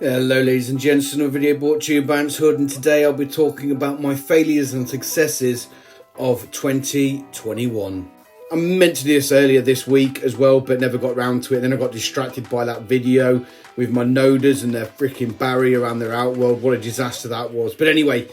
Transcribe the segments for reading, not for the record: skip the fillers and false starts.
Hello ladies and gents, another video brought to you by Ant's Hood, and today I'll be talking about my failures and successes of 2021. I meant to do this earlier this week as well, but never got around to it. Then I got distracted by that video with my nodas and their freaking barrier around their outworld. What a disaster that was. But anyway,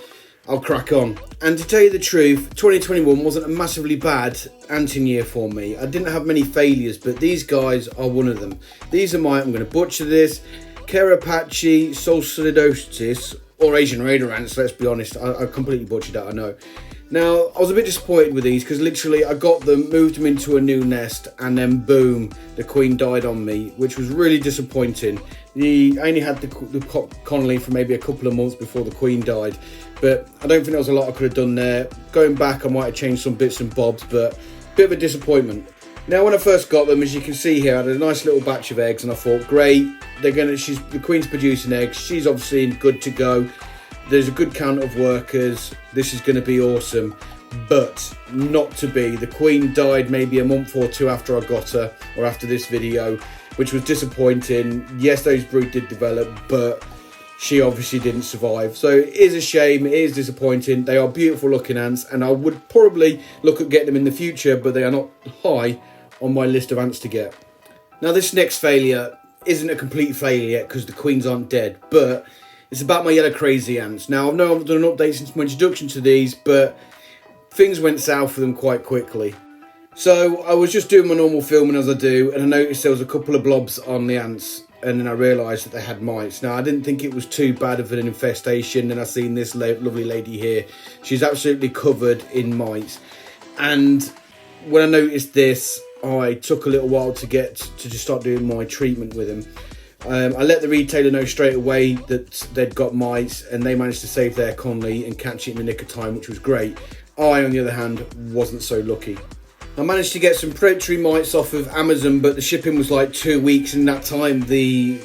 I'll crack on. And to tell you the truth, 2021 wasn't a massively bad anting year for me. I didn't have many failures, but these guys are one of them. These are my, I'm going to butcher this, Carapace Solenopsis, or Asian radar ants, let's be honest. I completely butchered that, I know. Now, I was a bit disappointed with these because literally I got them, moved them into a new nest, and then boom, the queen died on me, which was really disappointing. I only had the colony for maybe a couple of months before the queen died, but I don't think there was a lot I could have done there. Going back, I might have changed some bits and bobs, but a bit of a disappointment. Now, when I first got them, as you can see here, I had a nice little batch of eggs, and I thought, great, the queen's producing eggs. She's obviously good to go. There's a good count of workers. This is going to be awesome, but not to be. The queen died maybe a month or two after I got her, or after this video, which was disappointing. Yes, those brood did develop, but she obviously didn't survive. So it is a shame, it is disappointing. They are beautiful looking ants, and I would probably look at getting them in the future, but they are not high on my list of ants to get. Now, this next failure isn't a complete failure yet because the queens aren't dead, but it's about my yellow crazy ants. Now, I know I've done an update since my introduction to these, but things went south for them quite quickly. So I was just doing my normal filming as I do, and I noticed there was a couple of blobs on the ants, and then I realised that they had mites. Now, I didn't think it was too bad of an infestation, and I seen this lovely lady here. She's absolutely covered in mites. And when I noticed this, I took a little while to just start doing my treatment with them. I let the retailer know straight away that they'd got mites, and they managed to save their colony and catch it in the nick of time, which was great. I, on the other hand, wasn't so lucky. I managed to get some predatory mites off of Amazon, but the shipping was like 2 weeks. In that time, the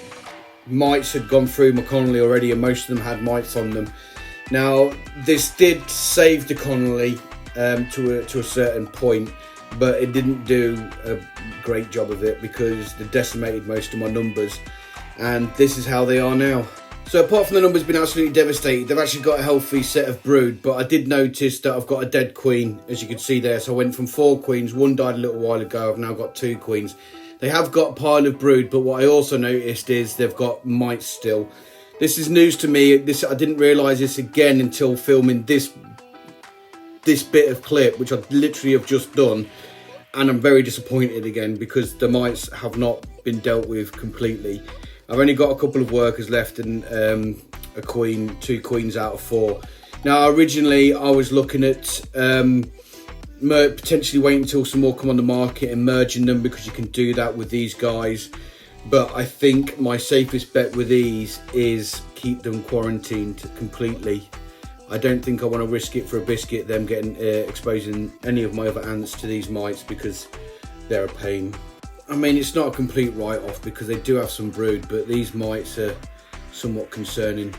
mites had gone through my colony already, and most of them had mites on them. Now, this did save the colony to a certain point, but it didn't do a great job of it because they decimated most of my numbers, and this is how they are now. So apart from the numbers being absolutely devastated, they've actually got a healthy set of brood, but I did notice that I've got a dead queen, as you can see there. So I went from 4 queens, one died a little while ago, I've now got 2 queens. They have got a pile of brood, but what I also noticed is they've got mites still. This is news to me. I didn't realise this again until filming this bit of clip, which I literally have just done, and I'm very disappointed again because the mites have not been dealt with completely. I've only got a couple of workers left and a queen, 2 queens out of 4. Now, originally I was looking at potentially waiting until some more come on the market and merging them, because you can do that with these guys, but I think my safest bet with these is keep them quarantined completely. I don't think I want to risk it for a biscuit, them getting exposing any of my other ants to these mites, because they're a pain. I mean, it's not a complete write-off because they do have some brood, but these mites are somewhat concerning.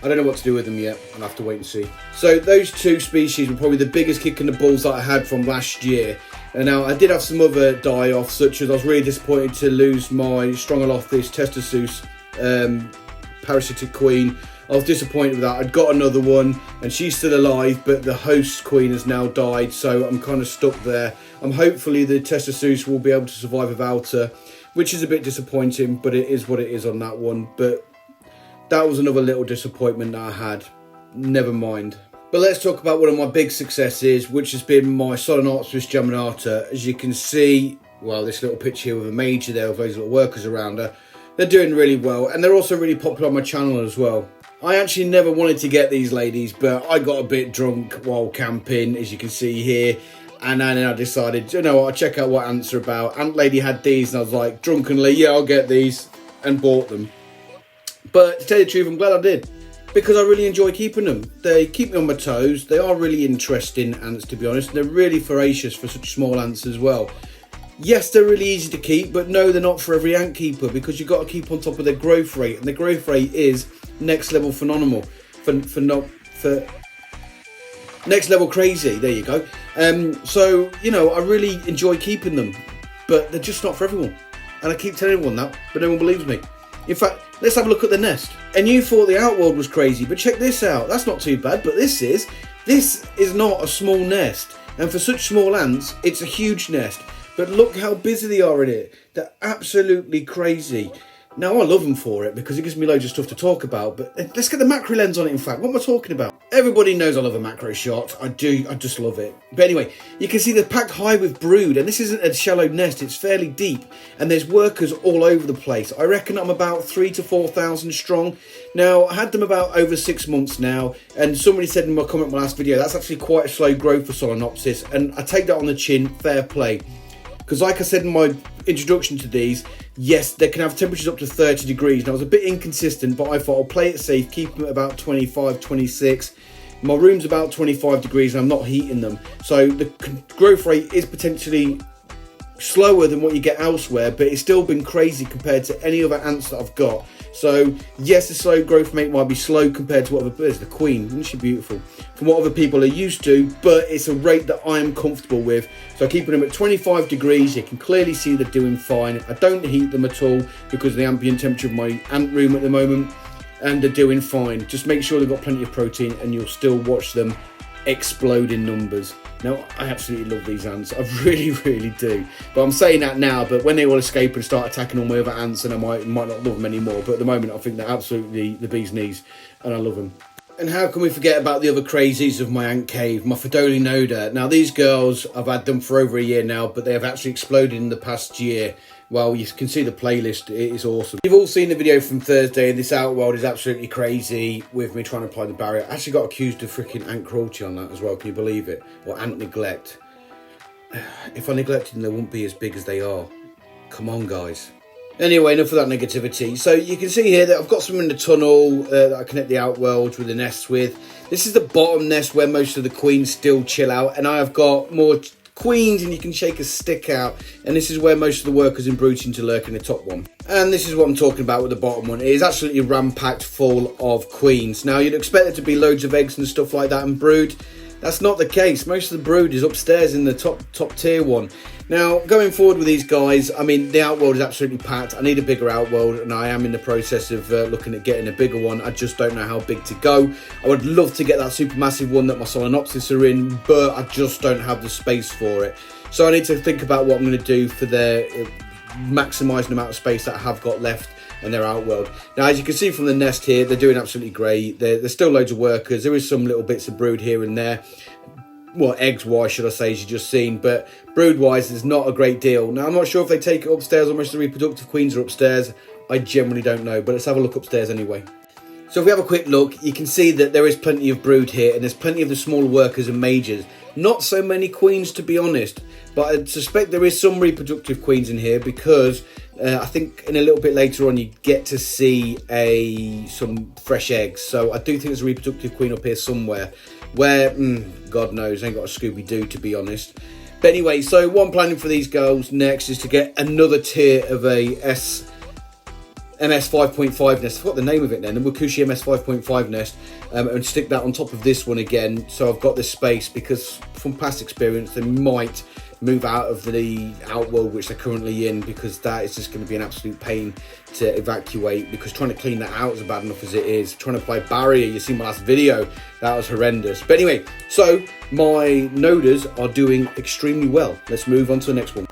I don't know what to do with them yet. I'll have to wait and see. So those 2 species were probably the biggest kick in the balls that I had from last year. And now I did have some other die-offs, such as I was really disappointed to lose my Solenopsis testaceus parasitic queen. I was disappointed with that. I'd got another one and she's still alive, but the host queen has now died, so I'm kind of stuck there. Hopefully the testaceus will be able to survive without her, which is a bit disappointing, but it is what it is on that one. But that was another little disappointment that I had. Never mind. But let's talk about one of my big successes, which has been my Solenopsis geminata. As you can see, well, this little picture here with a major there with those little workers around her, they're doing really well, and they're also really popular on my channel as well. I actually never wanted to get these ladies, but I got a bit drunk while camping, as you can see here, and then I decided, you know what, I'll check out what ants are about. Ant lady had these, and I was like, drunkenly, yeah, I'll get these, and bought them. But to tell you the truth, I'm glad I did, because I really enjoy keeping them. They keep me on my toes. They are really interesting ants, to be honest. They're really voracious for such small ants as well. Yes, they're really easy to keep, but no, they're not for every ant keeper, because you've got to keep on top of their growth rate, and the growth rate is next level phenomenal, for next level crazy. There you go. So, you know, I really enjoy keeping them, but they're just not for everyone. And I keep telling everyone that, but no one believes me. In fact, let's have a look at the nest. And you thought the outworld was crazy, but check this out. That's not too bad, but this is not a small nest. And for such small ants, it's a huge nest. But look how busy they are in it. They're absolutely crazy. Now, I love them for it because it gives me loads of stuff to talk about, but let's get the macro lens on it, in fact. What am I talking about? Everybody knows I love a macro shot. I do, I just love it. But anyway, you can see they're packed high with brood, and this isn't a shallow nest, it's fairly deep, and there's workers all over the place. I reckon I'm about 3,000 to 4,000 strong. Now, I had them about over 6 months now, and somebody said in my comment in my last video, that's actually quite a slow growth for Solenopsis, and I take that on the chin, fair play. Because like I said in my introduction to these, yes, they can have temperatures up to 30 degrees. Now, I was a bit inconsistent, but I thought I'll play it safe, keep them at about 25, 26. My room's about 25 degrees and I'm not heating them. So the growth rate is potentially slower than what you get elsewhere, but it's still been crazy compared to any other ants that I've got. So yes, the slow growth rate might be slow compared to what other birds, the queen, isn't she beautiful, from what other people are used to, but it's a rate that I am comfortable with. So keeping them at 25 degrees, you can clearly see they're doing fine. I don't heat them at all because of the ambient temperature of my ant room at the moment, and they're doing fine. Just make sure they've got plenty of protein and you'll still watch them explode in numbers. Now, I absolutely love these ants. I really, really do. But I'm saying that now, but when they all escape and start attacking all my other ants, and I might not love them anymore. But at the moment, I think they're absolutely the bee's knees, and I love them. And how can we forget about the other crazies of my ant cave, my Pheidole noda? Now, these girls, I've had them for over a year now, but they have actually exploded in the past year. Well, you can see the playlist, it is awesome. You've all seen the video from Thursday, and this outworld is absolutely crazy with me trying to apply the barrier. I actually got accused of freaking ant cruelty on that as well, can you believe it? Or ant neglect. If I neglected them, they wouldn't be as big as they are. Come on, guys. Anyway, enough of that negativity. So you can see here that I've got some in the tunnel that I connect the outworlds with the nests with. This is the bottom nest where most of the queens still chill out, and I have got more queens, and you can shake a stick out, and this is where most of the workers and brood seem to lurk in the top one. And this is what I'm talking about with the bottom one. It is absolutely ram-packed full of queens. Now, you'd expect there to be loads of eggs and stuff like that and brood. That's not the case. Most of the brood is upstairs in the top tier one. Now, going forward with these guys, I mean, the outworld is absolutely packed. I need a bigger outworld, and I am in the process of looking at getting a bigger one. I just don't know how big to go. I would love to get that supermassive one that my Solenopsis are in, but I just don't have the space for it. So I need to think about what I'm going to do for their maximising the amount of space that I have got left and their outworld. Now, as you can see from the nest here, they're doing absolutely great. There's still loads of workers. There is some little bits of brood here and there. Well, eggs-wise, should I say, as you've just seen, but brood-wise, there's not a great deal. Now, I'm not sure if they take it upstairs or most of the reproductive queens are upstairs. I generally don't know, but let's have a look upstairs anyway. So if we have a quick look, you can see that there is plenty of brood here, and there's plenty of the smaller workers and majors. Not so many queens, to be honest, but I suspect there is some reproductive queens in here because I think in a little bit later on you get to see some fresh eggs. So I do think there's a reproductive queen up here somewhere where, God knows, I ain't got a Scooby-Doo, to be honest. But anyway, so what I'm planning for these girls next is to get another tier of a MS 5.5 nest. I forgot the name of it then, the Wakushi MS 5.5 nest, and stick that on top of this one again. So I've got this space because from past experience, they might move out of the outworld which they're currently in, because that is just going to be an absolute pain to evacuate, because trying to clean that out is bad enough as it is. Trying to apply barrier, you see my last video, that was horrendous. But anyway, so my nodas are doing extremely well. Let's move on to the next one.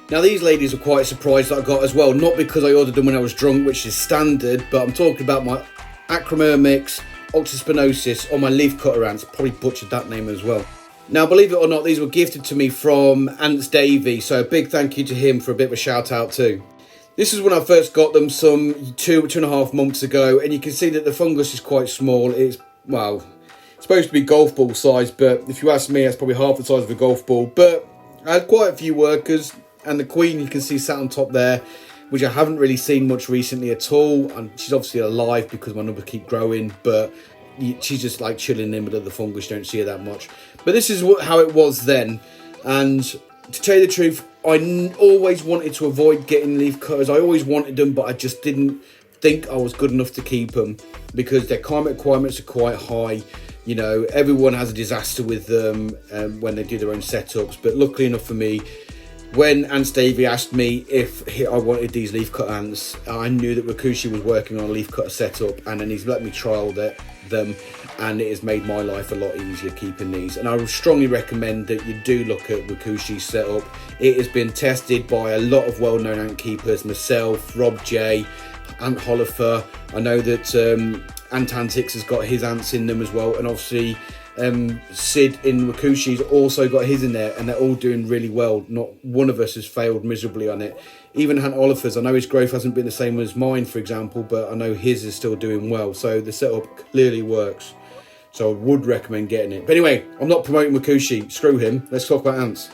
Now, these ladies are quite surprised that I got as well, not because I ordered them when I was drunk, which is standard, but I'm talking about my Acromyrmix oxyspinosis, or my leaf cutter ants. Probably butchered that name as well. Now, believe it or not, these were gifted to me from Ants Davey, so a big thank you to him for a bit of a shout out too. This is when I first got them some two and a half months ago, and you can see that the fungus is quite small. It's, well, it's supposed to be golf ball size, but if you ask me, it's probably half the size of a golf ball. But I had quite a few workers, and the queen you can see sat on top there, which I haven't really seen much recently at all. And she's obviously alive because my numbers keep growing, but she's just like chilling in the middle of the fungus. You don't see her that much. But this is how it was then. And to tell you the truth, I always wanted to avoid getting leaf cutters. I always wanted them, but I just didn't think I was good enough to keep them because their climate requirements are quite high. You know, everyone has a disaster with them when they do their own setups. But luckily enough for me, when Ant Davey asked me if I wanted these leaf cut ants, I knew that Wakushi was working on a leaf cutter setup, and then he's let me trial them, and it has made my life a lot easier keeping these. And I would strongly recommend that you do look at Wakushi's setup. It has been tested by a lot of well-known ant keepers, myself, Rob J, Ant Holifer. I know that Ant Antics has got his ants in them as well, and obviously Sid in Wakushi's also got his in there, and they're all doing really well. Not one of us has failed miserably on it. Even Ant Oliver's, I know his growth hasn't been the same as mine, for example, but I know his is still doing well, so the setup clearly works. So I would recommend getting it. But anyway, I'm not promoting Wakushi, screw him. Let's talk about ants.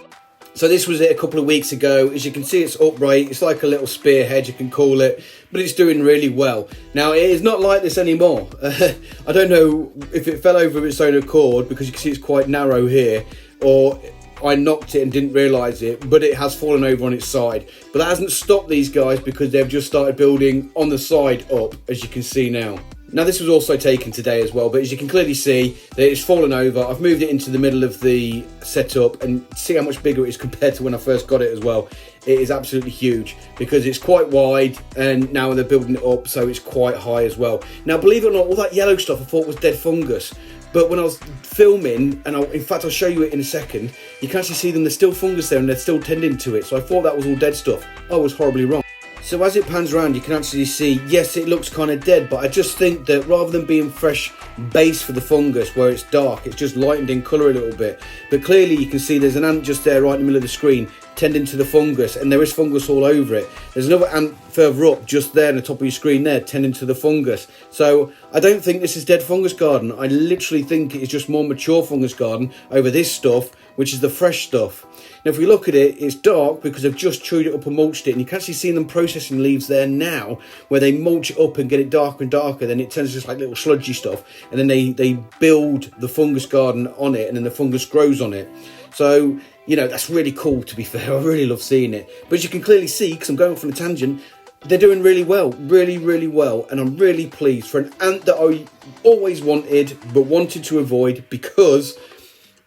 So this was it a couple of weeks ago. As you can see, it's upright. It's like a little spearhead, you can call it, but it's doing really well. Now, it is not like this anymore. I don't know if it fell over of its own accord, because you can see it's quite narrow here, or I knocked it and didn't realise it, but it has fallen over on its side. But that hasn't stopped these guys, because they've just started building on the side up, as you can see now. Now, this was also taken today as well, but as you can clearly see that it's fallen over. I've moved it into the middle of the setup, and see how much bigger it is compared to when I first got it as well. It is absolutely huge, because it's quite wide, and now they're building it up, so it's quite high as well. Now, believe it or not, all that yellow stuff I thought was dead fungus, but when I was filming, and in fact I'll show you it in a second, you can actually see them, there's still fungus there, and they're still tending to it, so I thought that was all dead stuff. I was horribly wrong. So as it pans around, you can actually see, yes, it looks kind of dead, but I just think that rather than being fresh base for the fungus where it's dark, it's just lightened in colour a little bit. But clearly you can see there's an ant just there right in the middle of the screen tending to the fungus, and there is fungus all over it. There's another ant further up just there on the top of your screen there tending to the fungus. So I don't think this is dead fungus garden. I literally think it's just more mature fungus garden over this stuff, which is the fresh stuff. Now, if we look at it, it's dark because they've just chewed it up and mulched it, and you can actually see them processing leaves there now, where they mulch it up and get it darker and darker, then it turns just like little sludgy stuff, and then they build the fungus garden on it, and then the fungus grows on it. So, you know, that's really cool, to be fair. I really love seeing it. But as you can clearly see, because I'm going off on a tangent, they're doing really well, really well, and I'm really pleased for an ant that I always wanted, but wanted to avoid because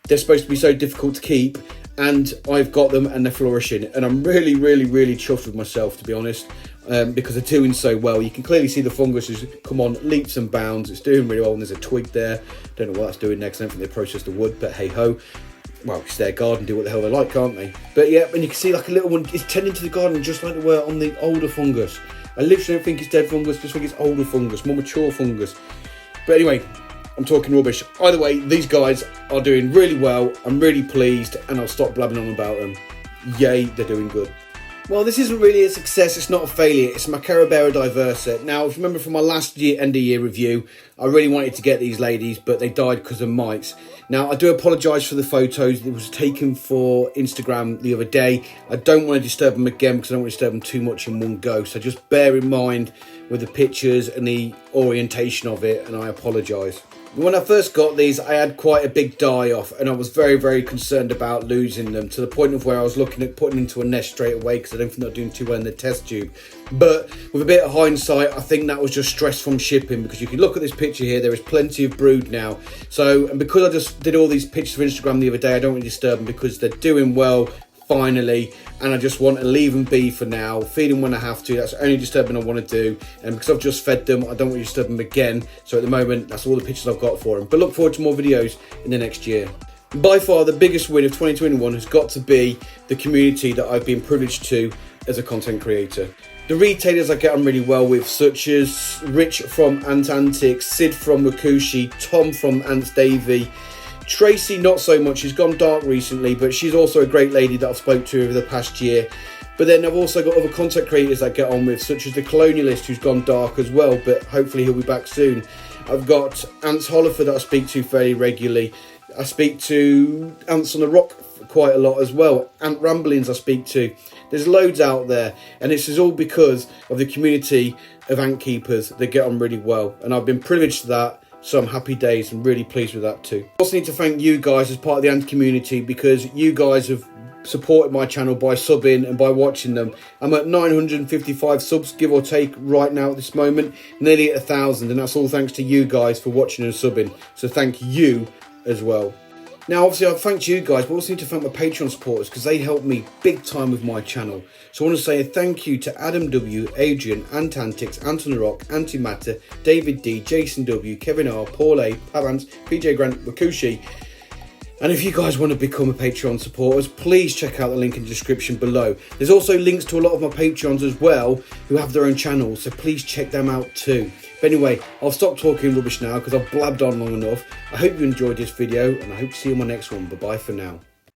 they're supposed to be so difficult to keep, and I've got them and they're flourishing, and I'm really chuffed with myself, to be honest, because they're doing so well. You can clearly see the fungus has come on leaps and bounds. It's doing really well, and there's a twig there. Don't know what that's doing next. I don't think they processed the wood, but hey ho. Well, it's their garden, do what the hell they like, can't they? But yeah, and you can see like a little one is tending to the garden just like they were on the older fungus. I literally don't think it's dead fungus, just think it's older fungus, more mature fungus. But anyway, I'm talking rubbish. Either way, these guys are doing really well. I'm really pleased, and I'll stop blabbing on about them. Yay, they're doing good. Well, this isn't really a success, it's not a failure, it's Myrmicaria diversa. Now, if you remember from my last end of year review, I really wanted to get these ladies, but they died because of mites. Now, I do apologise for the photos that was taken for Instagram the other day. I don't want to disturb them again because I don't want to disturb them too much in one go, so just bear in mind with the pictures and the orientation of it, and I apologise. When I first got these, I had quite a big die-off, and I was very concerned about losing them, to the point of where I was looking at putting into a nest straight away because I don't think they're doing too well in the test tube. But with a bit of hindsight, I think that was just stress from shipping, because you can look at this picture here, there is plenty of brood now. So, and because I just did all these pictures for Instagram the other day, I don't really disturb them because they're doing well, finally, and I just want to leave them be for now, feed them when I have to. That's the only disturbing I want to do, and because I've just fed them, I don't want to disturb them again. So at the moment, that's all the pictures I've got for them, but look forward to more videos in the next year. By far, the biggest win of 2021 has got to be the community that I've been privileged to as a content creator. The retailers I get on really well with, such as Rich from Ant Antics, Sid from Wakushi, Tom from Ant Davey, Tracy not so much, she's gone dark recently, but she's also a great lady that I've spoke to over the past year. But then I've also got other content creators I get on with, such as the Colonialist, who's gone dark as well, but hopefully he'll be back soon. I've got Ants Holifer that I speak to fairly regularly. I speak to Ants on the Rock quite a lot as well. Ant Ramblings I speak to. There's loads out there, and this is all because of the community of ant keepers that get on really well, and I've been privileged to that. So I'm happy days and really pleased with that too. I also need to thank you guys as part of the ant community, because you guys have supported my channel by subbing and by watching them. I'm at 955 subs, give or take, right now at this moment, nearly at 1,000, and that's all thanks to you guys for watching and subbing. So thank you as well. Now, obviously, I've thanked you guys, but also need to thank my Patreon supporters because they help me big time with my channel. So I want to say a thank you to Adam W, Adrian, Antantix, Anton the Rock, Anty Matters, David D, Jason W, Kevin R, Paul A, Pavance, PJGrant, Wakushi. And if you guys want to become a Patreon supporters, please check out the link in the description below. There's also links to a lot of my Patreons as well who have their own channels, so please check them out too. But anyway, I'll stop talking rubbish now because I've blabbed on long enough. I hope you enjoyed this video and I hope to see you on my next one. Bye bye for now.